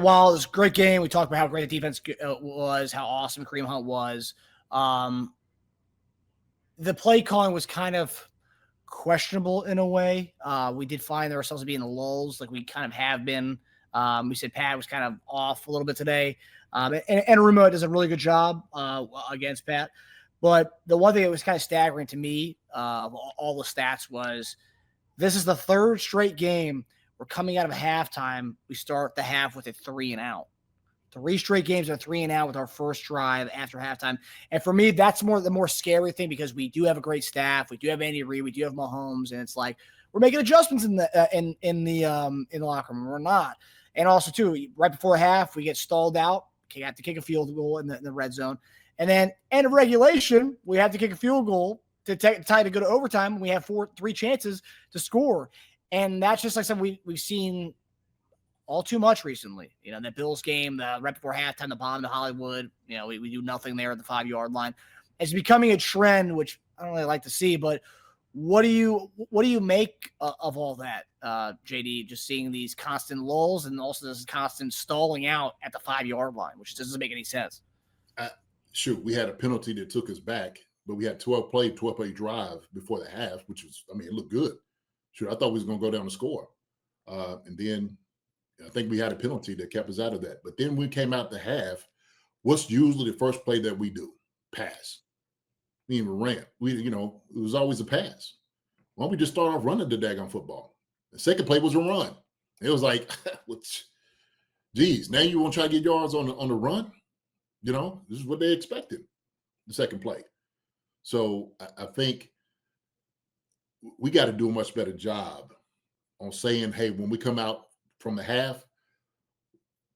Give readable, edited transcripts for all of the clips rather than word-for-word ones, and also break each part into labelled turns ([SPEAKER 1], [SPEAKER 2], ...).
[SPEAKER 1] While it was a great game, we talked about how great the defense was, how awesome Kareem Hunt was. The play calling was kind of questionable in a way. We did find ourselves to be in the lulls, like we kind of have been. We said Pat was kind of off a little bit today. And Rumo does a really good job against Pat. But the one thing that was kind of staggering to me of all the stats was this is the third straight game we're coming out of halftime. We start the half with a 3 and out. 3 straight games are 3 and out with our first drive after halftime. And for me, that's the more scary thing because we do have a great staff. We do have Andy Reid. We do have Mahomes. And it's like we're making adjustments in the locker room. We're not. And also, too, right before half, we get stalled out. We have to kick a field goal in the red zone. And then end of regulation, we have to kick a field goal to tie to go to overtime. We have 3 chances to score. And that's just like something we've seen all too much recently. You know, the Bills game, right before halftime, the bomb to Hollywood, we do nothing there at the 5-yard line. It's becoming a trend, which I don't really like to see, but what do you make of all that, JD, just seeing these constant lulls and also this constant stalling out at the 5-yard line, which doesn't make any sense.
[SPEAKER 2] Shoot, we had a penalty that took us back, but we had 12-play drive before the half, which was, it looked good. Shoot, I thought we was going to go down the score. And then I think we had a penalty that kept us out of that. But then we came out the half. What's usually the first play that we do? Pass. We even ran. It was always a pass. Why don't we just start off running the daggone football? The second play was a run. It was like, geez, now you want to try to get yards on the run? This is what they expected, the second play. So I think we got to do a much better job on saying, hey, when we come out from the half,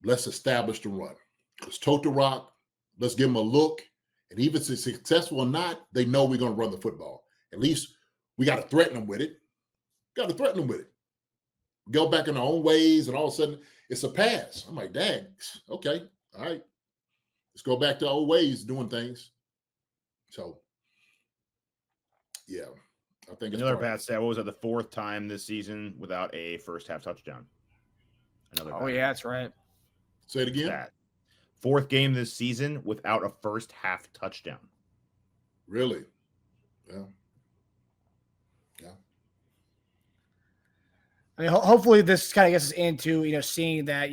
[SPEAKER 2] let's establish the run. Let's tote the rock. Let's give them a look. And even if it's successful or not, they know we're going to run the football. At least we got to threaten them with it. Go back in our own ways, and all of a sudden, it's a pass. I'm like, dang, okay, all right. Let's go back to our old ways doing things. So, yeah, I think it's
[SPEAKER 3] another bad stat. What was it? The 4th time this season without a first half touchdown.
[SPEAKER 1] Yeah, that's right.
[SPEAKER 2] Say it again.
[SPEAKER 3] Stat. 4th game this season without a first half touchdown.
[SPEAKER 2] Really? Yeah.
[SPEAKER 1] Hopefully this kind of gets us into, seeing that,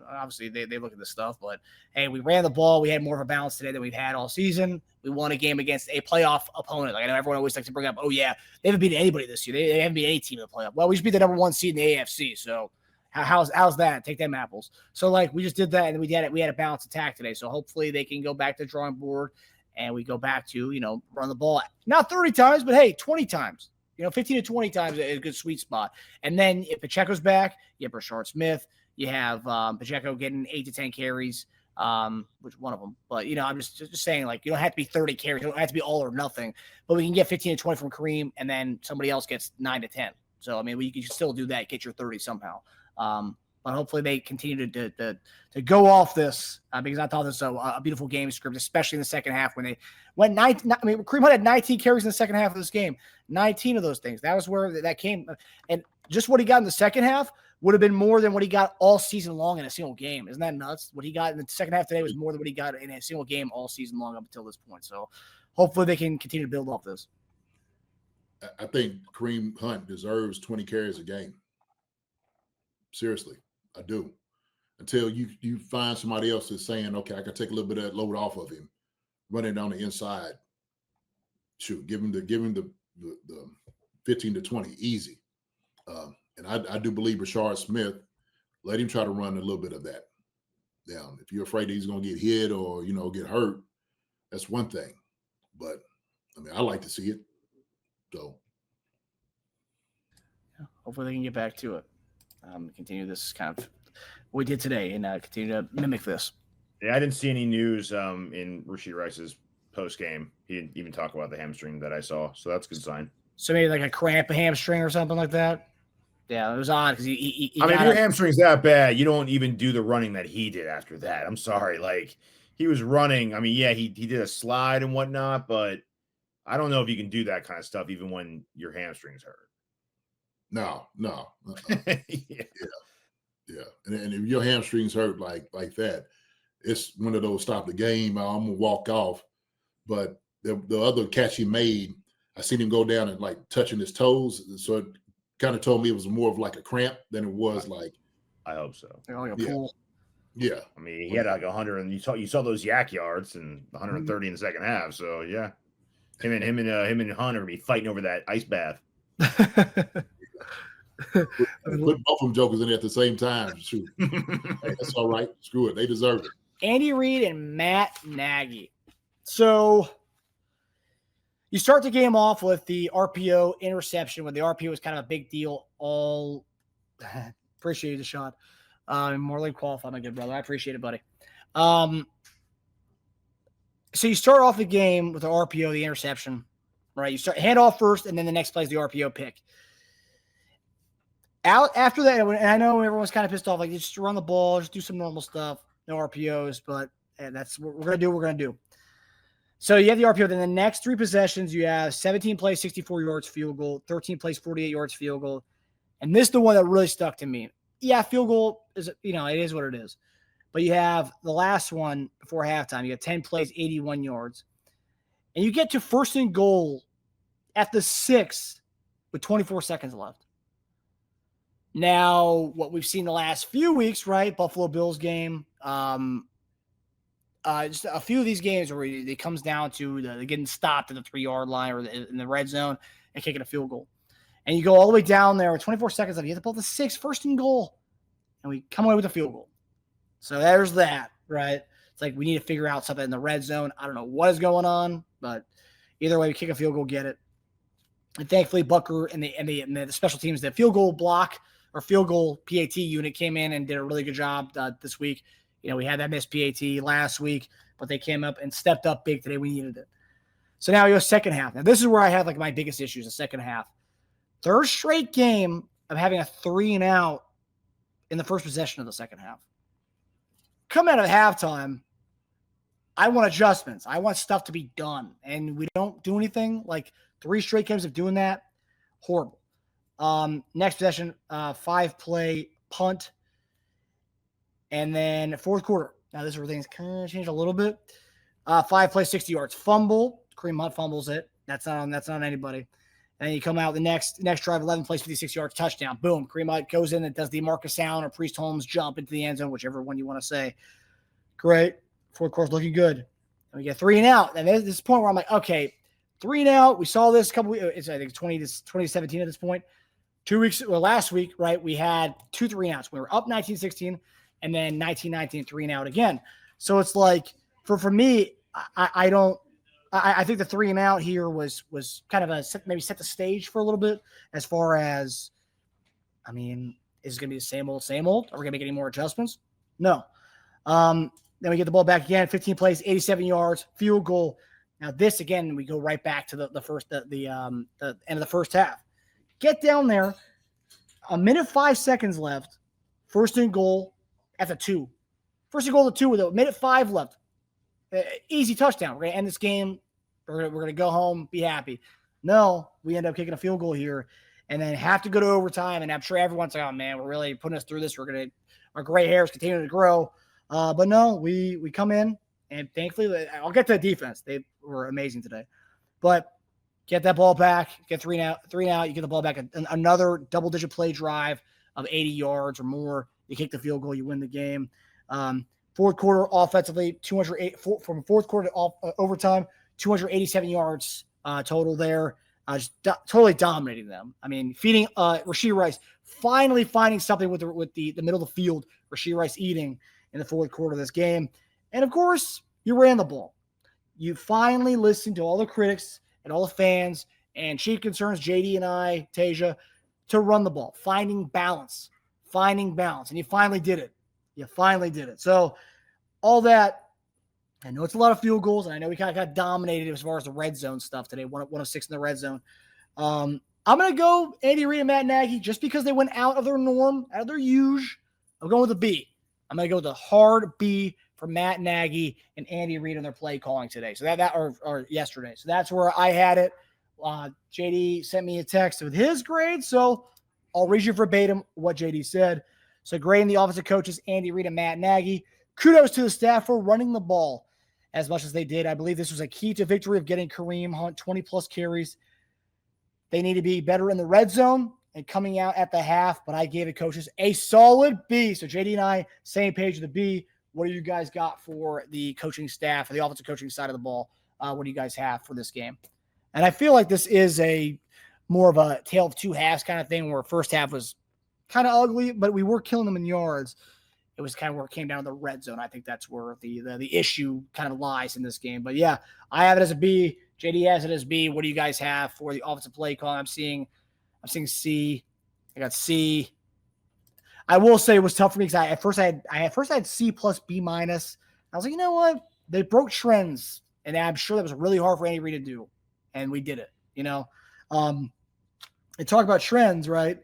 [SPEAKER 1] obviously they look at this stuff, but hey, we ran the ball. We had more of a balance today than we've had all season. We won a game against a playoff opponent. Like I know everyone always likes to bring up, oh yeah, they haven't beaten anybody this year. They haven't beat any team in the playoff. Well, we just beat the number 1 seed in the AFC. So how's that? Take them apples. So like we just did that, and we had a balanced attack today. So hopefully they can go back to the drawing board and we go back to, run the ball. Not 30 times, but hey, 20 times. 15 to 20 times is a good sweet spot. And then if Pacheco's back, you have Rashard Smith. You have Pacheco getting 8 to 10 carries, which one of them. But, I'm just saying, like, you don't have to be 30 carries. You don't have to be all or nothing. But we can get 15 to 20 from Kareem, and then somebody else gets 9 to 10. So, we can still do that, get your 30 somehow. But hopefully they continue to go off this because I thought this was a beautiful game script, especially in the second half when they went 19. Kareem Hunt had 19 carries in the second half of this game. 19 of those things. That was where that came. And just what he got in the second half would have been more than what he got all season long in a single game. Isn't that nuts? What he got in the second half today was more than what he got in a single game all season long up until this point. So hopefully they can continue to build off this.
[SPEAKER 2] I think Kareem Hunt deserves 20 carries a game. Seriously, I do. Until you find somebody else that's saying, okay, I can take a little bit of that load off of him, run it on the inside. Shoot, give him the 15 to 20 easy. And I do believe Rashard Smith, let him try to run a little bit of that down. If you're afraid that he's going to get hit or, get hurt, that's one thing. But, I like to see it. So.
[SPEAKER 1] Yeah, hopefully they can get back to it. Continue this kind of what we did today and continue to mimic this.
[SPEAKER 3] Yeah, I didn't see any news in Rashee Rice's post game. He didn't even talk about the hamstring that I saw, so that's a good sign.
[SPEAKER 1] So maybe like a cramp, a hamstring, or something like that. Yeah, it was odd because he
[SPEAKER 3] if your hamstring's that bad, you don't even do the running that he did after that. I'm sorry, like he was running. He did a slide and whatnot, but I don't know if you can do that kind of stuff even when your hamstring's hurt.
[SPEAKER 2] No.
[SPEAKER 3] Yeah.
[SPEAKER 2] Yeah, and if your hamstrings hurt like that, it's one of those stop the game. I'm gonna walk off. But the other catch he made, I seen him go down and like touching his toes, so it kind of told me it was more of like a cramp than it was like.
[SPEAKER 3] I hope so.
[SPEAKER 1] Like a
[SPEAKER 2] Yeah.
[SPEAKER 1] pool.
[SPEAKER 2] Yeah,
[SPEAKER 3] I mean, he had like 100, and you saw those yak yards and 130 in the second half. So yeah, him and Hunt are gonna be fighting over that ice bath.
[SPEAKER 2] put both of them jokers in there at the same time. Shoot, hey, that's all right. Screw it, they deserve it.
[SPEAKER 1] Andy Reid and Matt Nagy. So you start the game off with the RPO interception, when the RPO was kind of a big deal. Appreciate the shot. More than qualified, my good brother. I appreciate it, buddy. So you start off the game with the RPO, the interception, right? You start hand off first, and then the next play is the RPO pick. Out after that, and I know everyone's kind of pissed off, like just run the ball, just do some normal stuff, no RPOs, but that's what we're gonna do. We're gonna do. So you have the RPO. Then the next 3 possessions, you have 17 plays, 64 yards field goal, 13 plays, 48 yards field goal, and this is the one that really stuck to me. Yeah, field goal is, it is what it is. But you have the last one before halftime. You have 10 plays, 81 yards. And you get to first and goal at the 6 with 24 seconds left. Now, what we've seen the last few weeks, right? Buffalo Bills game. Just a few of these games where it comes down to the getting stopped at the 3-yard line or in the red zone and kicking a field goal. And you go all the way down there with 24 seconds left. You hit the ball to 6, first and goal. And we come away with a field goal. So there's that, right? It's like we need to figure out something in the red zone. I don't know what is going on, but either way, we kick a field goal, get it. And thankfully, Bucker and the special teams, the field goal block or field goal PAT unit came in and did a really good job this week. We had that missed PAT last week, but they came up and stepped up big today. We needed it. So now we go second half. Now this is where I have like my biggest issues, the second half. Third straight game of having a 3-and-out in the first possession of the second half. Come out of halftime, I want adjustments. I want stuff to be done. And we don't do anything. Like 3 straight games of doing that, horrible. Next possession, 5-play punt. And then fourth quarter. Now this is where things kind of changed a little bit. 5-play, 60 yards. Fumble. Kareem Hunt fumbles it. That's not on anybody. And then you come out the next drive, 11 plays, 56 yards, touchdown. Boom. Kareem Hunt goes in and does the Marcus Allen or Priest Holmes jump into the end zone, whichever one you want to say. Great. Fourth quarter's looking good. And we get 3-and-out. And there's this point where I'm like, okay, 3-and-out. We saw this a couple weeks. I think 2017 at this point. 2 weeks, last week, right, we had 2 3-and-outs. We were up 19-16, and then 19-19, 3-and-out again. So it's like, for me, I think the 3-and-out here was kind of maybe set the stage for a little bit as far as, is it going to be the same old? Are we going to make any more adjustments? No. Then we get the ball back again, 15 plays, 87 yards, field goal. Now this, again, we go right back to the end of the first half. Get down there, 1:05 seconds left, first and goal at the 2. First and goal at the 2 with 1:05 left. Easy touchdown. We're going to end this game. We're going to go home, be happy. No, we end up kicking a field goal here and then have to go to overtime. And I'm sure everyone's like, oh, man, we're really putting us through this. Our gray hairs continue to grow. But no, we come in, and thankfully, I'll get to the defense. They were amazing today. But get that ball back, get 3-and-out. You get the ball back, another double-digit play drive of 80 yards or more. You kick the field goal, you win the game. Fourth quarter offensively, from fourth quarter to overtime, 287 yards total there. Just totally dominating them. Feeding Rashee Rice, finally finding something with the middle of the field. Rashee Rice eating in the fourth quarter of this game. And of course, you ran the ball. You finally listened to all the critics and all the fans and chief concerns, JD and I, Teja, to run the ball, finding balance. And you finally did it. So all that, I know it's a lot of field goals, and I know we kind of got dominated as far as the red zone stuff today, 1 of 6 in the red zone. I'm going to go Andy Reid and Matt Nagy just because they went out of their norm, out of their usual. I'm going with a B. I'm going to go with a hard B for Matt Nagy and Andy Reid on their play calling today. So or yesterday. So that's where I had it. JD sent me a text with his grade, so I'll read you verbatim what JD said. So grading the offensive coaches, Andy Reid and Matt Nagy. Kudos to the staff for running the ball as much as they did. I believe this was a key to victory of getting Kareem Hunt 20-plus carries. They need to be better in the red zone and coming out at the half, but I gave the coaches a solid B. So JD and I, same page with the B. What do you guys got for the coaching staff, for the offensive coaching side of the ball? What do you guys have for this game? And I feel like this is a more of a tale of two halves kind of thing, where first half was kind of ugly, but we were killing them in yards. It was kind of where it came down to the red zone. I think that's where the issue kind of lies in this game. But yeah, I have it as a B. JD has it as B. What do you guys have for the offensive play call? I'm seeing C. I got C. I will say it was tough for me because I first had C plus B minus. I was like, you know what? They broke trends, and I'm sure that was really hard for Andy Reid to do, and we did it. And talk about trends, right?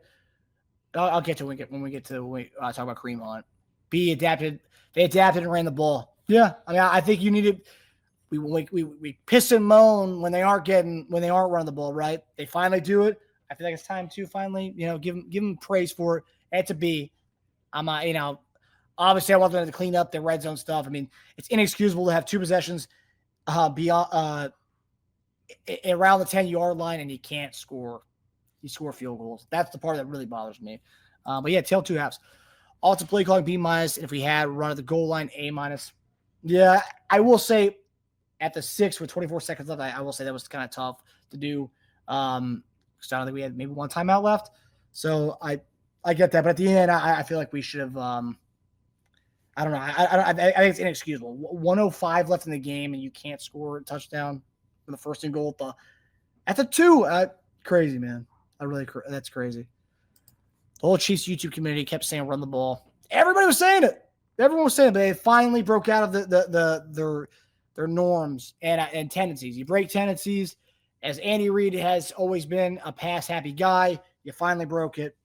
[SPEAKER 1] I'll get to when we talk about Kareem Hunt. B adapted. They adapted and ran the ball. Yeah, I mean, I think you needed. We piss and moan when they aren't running the ball, right? They finally do it. I feel like it's time to finally, give them praise for it. And to B, I'm obviously I want them to clean up their red zone stuff. I mean, it's inexcusable to have two possessions beyond around the 10-yard line and you can't score. You score field goals. That's the part that really bothers me. But yeah, tail two halves. Also play calling B minus. And if we had run at the goal line, A minus. Yeah, I will say at the 6 with 24 seconds left, I will say that was kind of tough to do. Because I don't think we had maybe one timeout left. So I get that. But at the end, I feel like we should have I don't know. I think it's inexcusable. 105 left in the game and you can't score a touchdown for the first and goal at the 2. Crazy, man. That's crazy. The whole Chiefs YouTube community kept saying run the ball. Everybody was saying it. Everyone was saying it, but they finally broke out of their norms and tendencies. You break tendencies. As Andy Reid has always been a pass-happy guy, you finally broke it.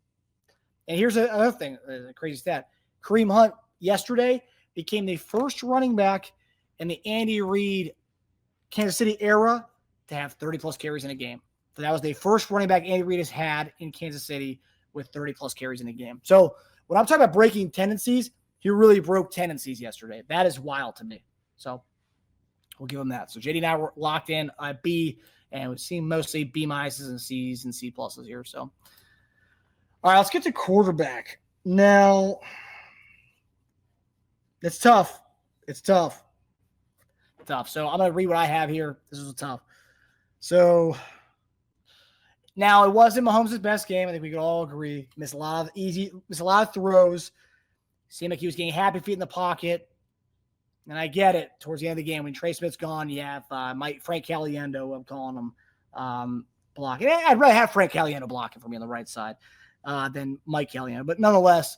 [SPEAKER 1] And here's another thing, a crazy stat. Kareem Hunt yesterday became the first running back in the Andy Reid Kansas City era to have 30-plus carries in a game. So that was the first running back Andy Reid has had in Kansas City with 30-plus carries in a game. So when I'm talking about breaking tendencies, he really broke tendencies yesterday. That is wild to me. So we'll give him that. So JD and I were locked in at B, and we've seen mostly B minuses and C's and C pluses here. So, all right, let's get to quarterback. Now, it's tough. It's tough. So I'm going to read what I have here. This is tough. So now it wasn't Mahomes' best game. I think we could all agree. Missed a lot of throws. Seemed like he was getting happy feet in the pocket. And I get it. Towards the end of the game, when Trey Smith's gone, you have Frank Caliendo, I'm calling him, blocking. I'd rather have Frank Caliendo blocking for me on the right side than Mike Caliendo. But nonetheless,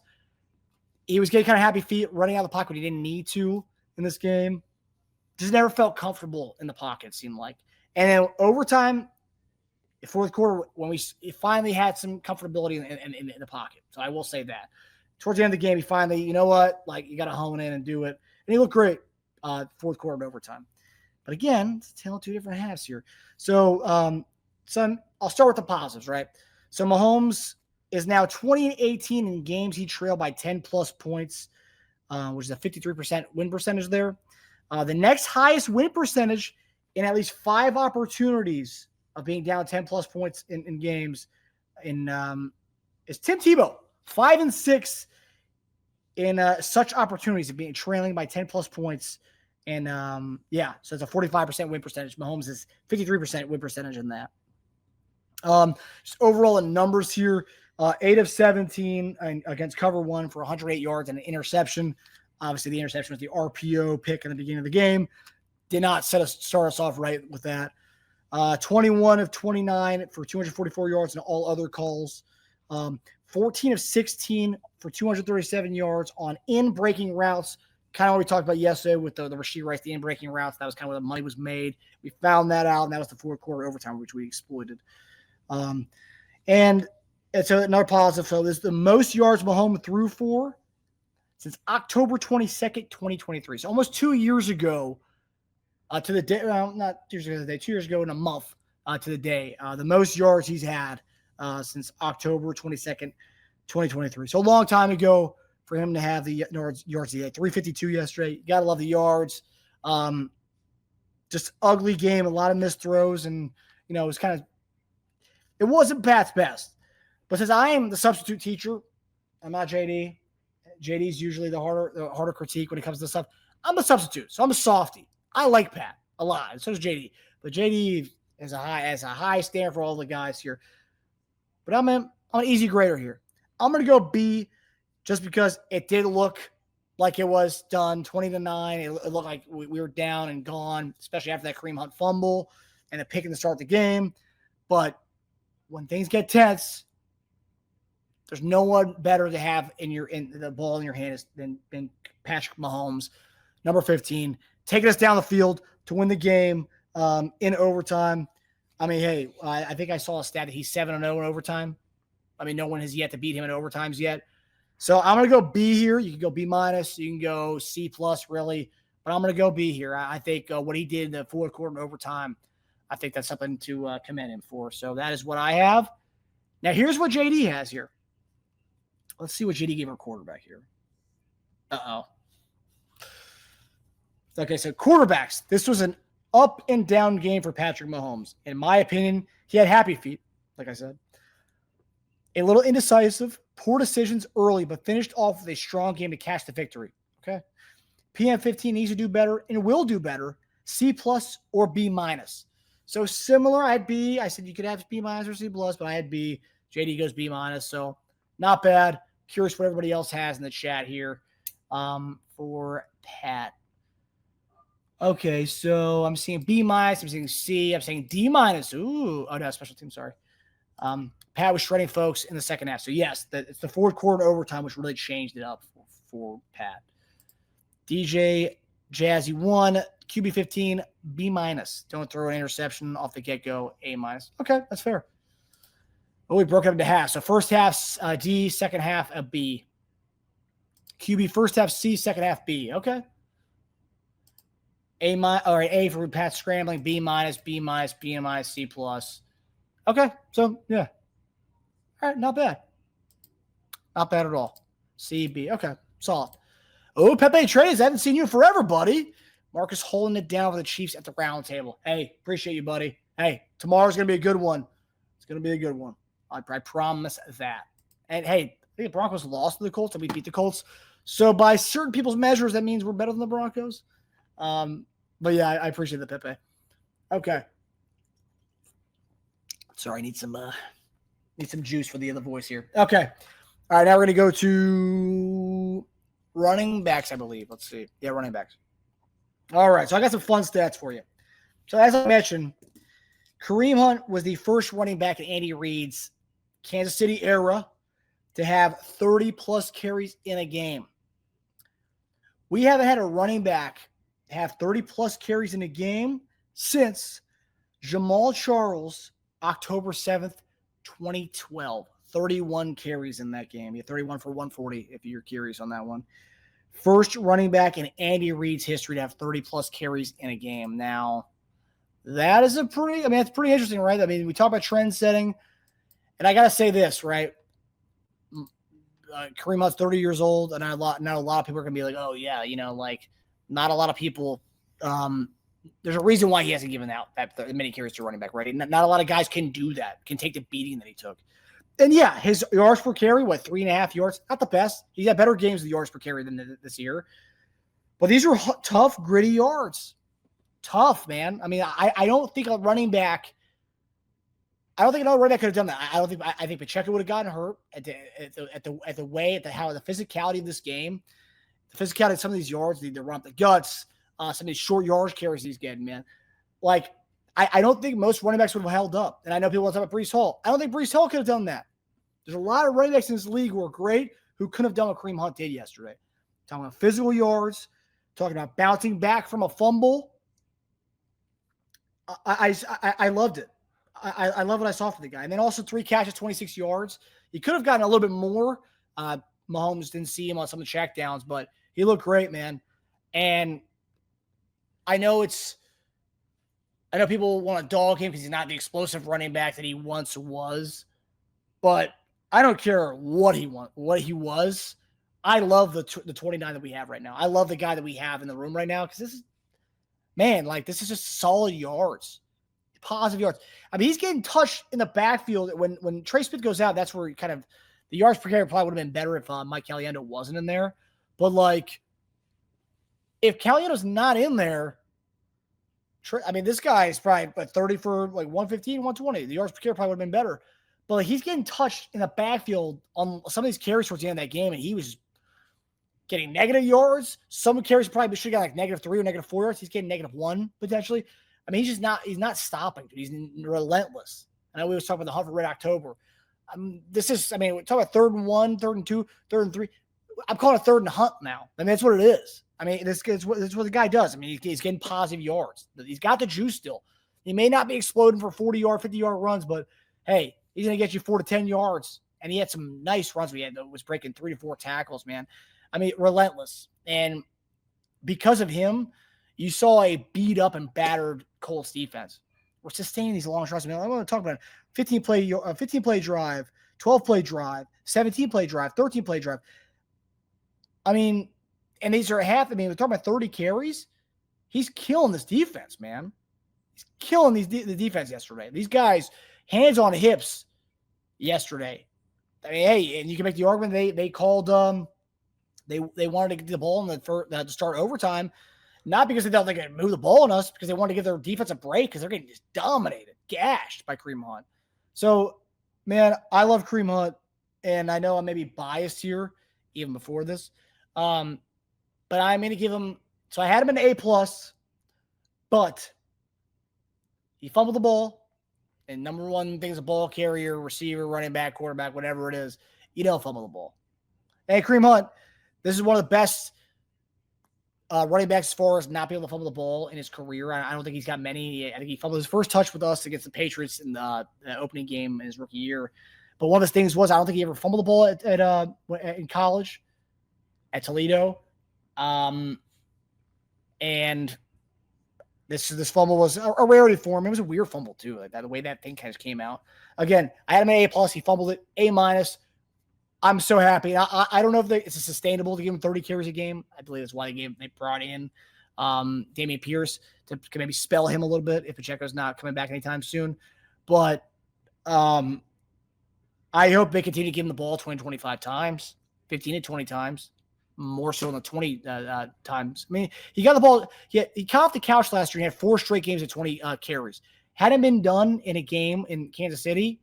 [SPEAKER 1] he was getting kind of happy feet, running out of the pocket when he didn't need to in this game. Just never felt comfortable in the pocket, it seemed like. And then overtime, fourth quarter, when we finally had some comfortability in the pocket. So I will say that. Towards the end of the game, he finally, you know what? Like, you got to hone in and do it. And he looked great fourth quarter and overtime. But again, it's a tale of two different halves here. So, I'll start with the positives, right? So Mahomes is now 20-18 in games he trailed by 10-plus points, which is a 53% win percentage there. The next highest win percentage in at least 5 opportunities of being down 10-plus points in games is Tim Tebow, 5-6 in such opportunities of being trailing by 10-plus points. And, so it's a 45% win percentage. Mahomes is 53% win percentage in that. Just overall in numbers here, 8 of 17 against cover 1 for 108 yards and an interception. Obviously, the interception was the RPO pick in the beginning of the game. Did not start us off right with that. 21 of 29 for 244 yards and all other calls. 14 of 16 for 237 yards on in-breaking routes. Kind of what we talked about yesterday with the Rashee Rice, the in-breaking routes. That was kind of where the money was made. We found that out, and that was the fourth quarter overtime, which we exploited. And so another positive. So this is the most yards Mahomes threw for since October 22nd, 2023. So almost 2 years ago to the day, not 2 years ago to the day, 2 years ago in a month to the day. The most yards he's had since October 22nd, 2023. So a long time ago. for him to have the yards. He had 352 yesterday. You got to love the yards. Just ugly game, a lot of missed throws, and it was it wasn't Pat's best. But since I am the substitute teacher, I'm not JD. JD's usually the harder critique when it comes to stuff. I'm a substitute, so I'm a softie. I like Pat a lot, and so does JD. But JD has a high standard for all the guys here. But I'm an easy grader here. I'm going to go B just because it did look like it was done 20-9. It looked like we were down and gone, especially after that Kareem Hunt fumble and the pick in the start of the game. But when things get tense, there's no one better to have in the ball in your hand than Patrick Mahomes, number 15, taking us down the field to win the game in overtime. I mean, hey, I think I saw a stat that he's 7-0 in overtime. I mean, no one has yet to beat him in overtimes yet. So I'm going to go B here. You can go B-, you can go C+, really. But I'm going to go B here. I think what he did in the fourth quarter and overtime, I think that's something to commend him for. So that is what I have. Now, here's what JD has here. Let's see what JD gave our quarterback here. Uh-oh. Okay, so quarterbacks. This was an up and down game for Patrick Mahomes. In my opinion, he had happy feet, like I said. A little indecisive, poor decisions early, but finished off with a strong game to catch the victory. Okay. PM15 needs to do better and will do better. C+ or B-. So similar, I had B. I said you could have B- or C+, but I had B. JD goes B-. So not bad. Curious what everybody else has in the chat here for Pat. Okay, so I'm seeing B-, I'm seeing C, I'm saying D-. Ooh, oh no, special team, sorry. Pat was shredding folks in the second half. So yes, it's the fourth quarter overtime, which really changed it up for Pat. DJ Jazzy 1, QB15, B-. Don't throw an interception off the get-go, A-. Okay, that's fair. Well, we broke it up into half. So first half D, second half a B. QB first half C, second half B. Okay. A-, all right, A for Pat scrambling, B-, B-, B-, C+. Okay, so yeah. All right, not bad. Not bad at all. C, B. Okay, solid. Oh, Pepe Trades, I haven't seen you in forever, buddy. Marcus holding it down for the Chiefs at the round table. Hey, appreciate you, buddy. Hey, tomorrow's going to be a good one. It's going to be a good one. I promise that. And hey, I think the Broncos lost to the Colts and we beat the Colts. So by certain people's measures, that means we're better than the Broncos. But yeah, I appreciate the Pepe. Okay. Sorry, I need some juice for the other voice here. Okay. All right, now we're going to go to running backs, I believe. Let's see. Yeah, running backs. All right, so I got some fun stats for you. So as I mentioned, Kareem Hunt was the first running back in Andy Reid's Kansas City era to have 30-plus carries in a game. We haven't had a running back have 30-plus carries in a game since Jamal Charles, October 7th, 2012. 31 carries in that game. Yeah, 31 for 140, if you're curious on that one. First running back in Andy Reid's history to have 30-plus carries in a game. Now, that is it's pretty interesting, right? I mean, we talk about trend setting, and I got to say this, right? Kareem Hunt's 30 years old, and now a lot of people are going to be like, oh, yeah, not a lot of people there's a reason why he hasn't given out that many carries to running back, right? Not a lot of guys can do that, can take the beating that he took. And yeah, his yards per carry, 3.5 yards? Not the best. He's had better games with yards per carry than this year. But these are tough, gritty yards. Tough, man. I mean, I don't think a running back – I don't think another running back could have done that. I think Pacheco would have gotten hurt at the physicality of this game, the physicality of some of these yards, the run up the guts, some of these short yardage carries he's getting, man. I don't think most running backs would have held up. And I know people want to talk about Breece Hall. I don't think Breece Hall could have done that. There's a lot of running backs in this league who are great who couldn't have done what Kareem Hunt did yesterday. Talking about physical yards, talking about bouncing back from a fumble. I loved it. I love what I saw from the guy. And then also 3 catches, 26 yards. He could have gotten a little bit more. Mahomes didn't see him on some of the checkdowns, but he looked great, man. And I know people want to dog him because he's not the explosive running back that he once was, but I don't care what he was. I love the 29 that we have right now. I love the guy that we have in the room right now because this is, man, like this is just solid yards, positive yards. I mean, he's getting touched in the backfield. When Trey Smith goes out, that's where kind of the yards per carry probably would have been better if Mike Caliendo wasn't in there. But like, if Caliendo's not in there, I mean, this guy is probably 30 for like 115, 120. The yards per carry probably would have been better. But like, he's getting touched in the backfield on some of these carries towards the end of that game, and he was getting negative yards. Some carries probably should have got like -3 or -4 yards. He's getting -1 potentially. I mean, he's not stopping. Dude. He's relentless. I know we was talking about the hunt for Red October. We're talking about 3rd and 1, 3rd and 2, 3rd and 3. I'm calling it 3rd and hunt now. I mean, that's what it is. I mean, this is what the guy does. I mean, he's getting positive yards. He's got the juice still. He may not be exploding for 40-yard, 50-yard runs, but hey, he's going to get you 4 to 10 yards. And he had some nice runs. Was breaking 3 to 4 tackles, man. I mean, relentless. And because of him, you saw a beat up and battered Colts defense. We're sustaining these long shots. I mean, I want to talk about 15-play drive, 12-play drive, 17-play drive, 13-play drive. I mean, and these are half. I mean, we're talking about 30 carries. He's killing this defense, man. He's killing the defense yesterday. These guys, hands on hips yesterday. I mean, hey, and you can make the argument they called they wanted to get the ball to start overtime, not because they thought they could move the ball on us, because they wanted to give their defense a break because they're getting just dominated, gashed by Kareem Hunt. So, man, I love Kareem Hunt, and I know I'm maybe biased here even before this, but I'm going to give him. So I had him an A+, but he fumbled the ball. And number one thing is a ball carrier, receiver, running back, quarterback, whatever it is, you don't fumble the ball. Hey, Kareem Hunt, this is one of the best running backs as far as not being able to fumble the ball in his career. I don't think he's got many. I think he fumbled his first touch with us against the Patriots in the opening game in his rookie year. But one of his things was I don't think he ever fumbled the ball in college at Toledo. And this fumble was a rarity for him. It was a weird fumble too, like that, the way that thing kind of came out. Again, I had him an A+. He fumbled it, A-. I'm so happy. I don't know if it's sustainable to give him 30 carries a game. I believe that's why they brought in Dameon Pierce to maybe spell him a little bit if Pacheco's not coming back anytime soon. But I hope they continue to give him the ball 20 to 25 times, 15 to 20 times. More so than 20 times. I mean, he got the ball. He caught off the couch last year. He had 4 straight games of 20 carries. Hadn't been done in a game in Kansas City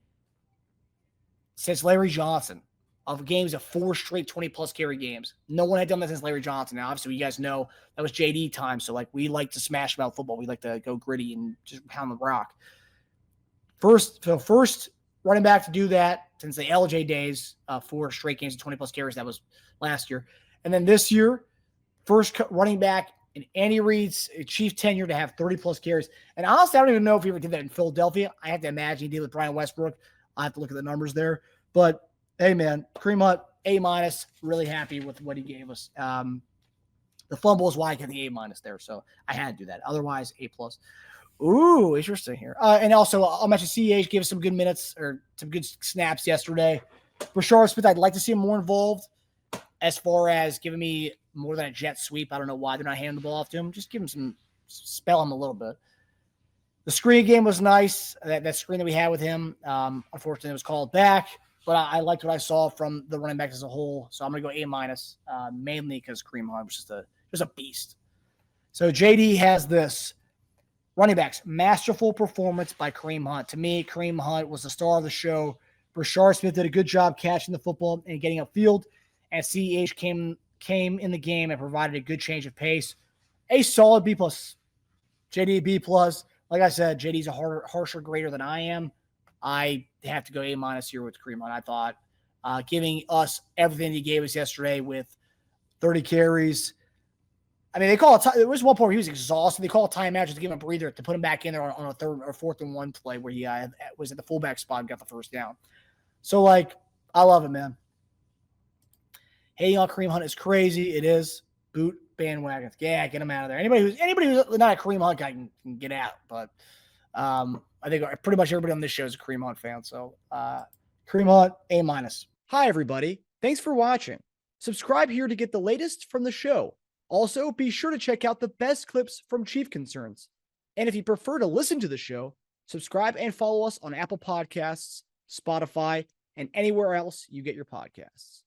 [SPEAKER 1] since Larry Johnson, of games of 4 straight 20-plus carry games. No one had done that since Larry Johnson. Now, obviously, you guys know that was JD time. So, like, we like to smash about football. We like to go gritty and just pound the rock. First running back to do that since the LJ days, 4 straight games of 20-plus carries. That was last year. And then this year, first running back in Andy Reid's chief tenure to have 30-plus carries. And honestly, I don't even know if he ever did that in Philadelphia. I have to imagine he did with Brian Westbrook. I have to look at the numbers there. But, hey, man, Kareem Hunt, A-. Really happy with what he gave us. The fumble is why I get the A- there. So I had to do that. Otherwise, A+. Ooh, interesting here. And also, I'll mention CEH gave us some good minutes or some good snaps yesterday. Rashard Smith, I'd like to see him more involved. As far as giving me more than a jet sweep, I don't know why they're not handing the ball off to him. Just give him spell him a little bit. The screen game was nice. That screen that we had with him, unfortunately, it was called back. But I liked what I saw from the running backs as a whole. So I'm going to go A-, mainly because Kareem Hunt was just a beast. So JD has this. Running backs, masterful performance by Kareem Hunt. To me, Kareem Hunt was the star of the show. Rashard Smith did a good job catching the football and getting upfield. And CEH came in the game and provided a good change of pace. A solid B+. JD B+. Like I said, JD's a harsher grader than I am. I have to go A- here with Kareem Hunt. I thought giving us everything he gave us yesterday with 30 carries. I mean, they call it. There was one point where he was exhausted. They call a timeout just to give him a breather to put him back in there on a 3rd or 4th and 1 play where he was at the fullback spot and got the first down. So, like, I love it, man. Hating on Kareem Hunt is crazy. It is. Boot bandwagon. Yeah, get him out of there. Anybody who's not a Kareem Hunt guy can get out. But I think pretty much everybody on this show is a Kareem Hunt fan. So Kareem Hunt, A-. Hi, everybody. Thanks for watching.
[SPEAKER 4] Subscribe here to get the latest from the show. Also, be sure to check out the best clips from Chief Concerns. And if you prefer to listen to the show, subscribe and follow us on Apple Podcasts, Spotify, and anywhere else you get your podcasts.